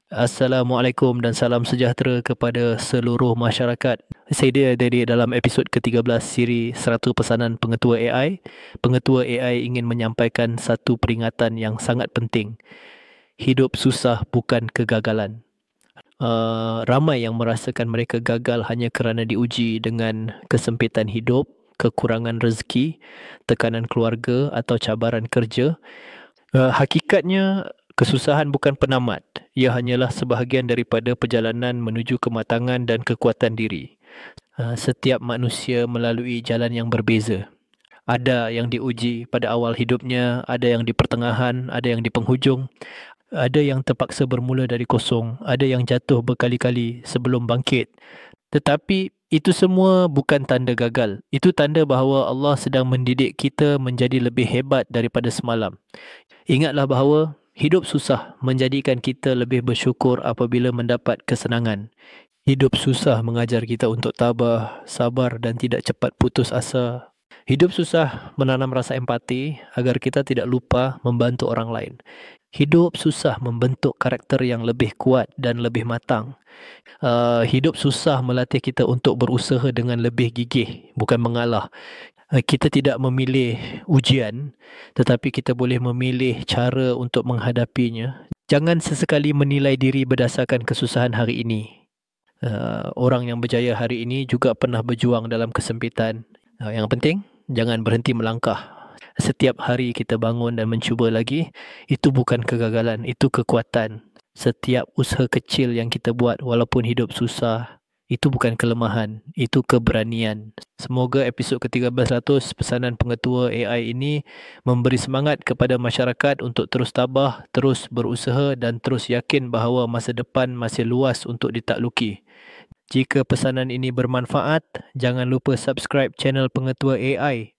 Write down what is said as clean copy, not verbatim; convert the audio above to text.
Assalamualaikum dan salam sejahtera kepada seluruh masyarakat. Saya dia dari dalam episod ke-13 siri 100 pesanan pengetua AI. Pengetua AI ingin menyampaikan satu peringatan yang sangat penting. Hidup susah bukan kegagalan. Ramai yang merasakan mereka gagal hanya kerana diuji dengan kesempitan hidup, kekurangan rezeki, tekanan keluarga atau cabaran kerja. Hakikatnya, kesusahan bukan penamat. Ia hanyalah sebahagian daripada perjalanan menuju kematangan dan kekuatan diri. Setiap manusia melalui jalan yang berbeza. Ada yang diuji pada awal hidupnya, ada yang di pertengahan, ada yang di penghujung, ada yang terpaksa bermula dari kosong, ada yang jatuh berkali-kali sebelum bangkit. Tetapi itu semua bukan tanda gagal. Itu tanda bahawa Allah sedang mendidik kita menjadi lebih hebat daripada semalam. Ingatlah bahawa hidup susah menjadikan kita lebih bersyukur apabila mendapat kesenangan. Hidup susah mengajar kita untuk tabah, sabar dan tidak cepat putus asa. Hidup susah menanam rasa empati agar kita tidak lupa membantu orang lain. Hidup susah membentuk karakter yang lebih kuat dan lebih matang. Hidup susah melatih kita untuk berusaha dengan lebih gigih, bukan mengalah. Kita tidak memilih ujian, tetapi kita boleh memilih cara untuk menghadapinya. Jangan sesekali menilai diri berdasarkan kesusahan hari ini. Orang yang berjaya hari ini juga pernah berjuang dalam kesempitan. Yang penting, jangan berhenti melangkah. Setiap hari kita bangun dan mencuba lagi, itu bukan kegagalan, itu kekuatan. Setiap usaha kecil yang kita buat walaupun hidup susah, itu bukan kelemahan, itu keberanian. Semoga episod ke-1300 pesanan pengetua AI ini memberi semangat kepada masyarakat untuk terus tabah, terus berusaha dan terus yakin bahawa masa depan masih luas untuk ditakluki. Jika pesanan ini bermanfaat, jangan lupa subscribe channel Pengetua AI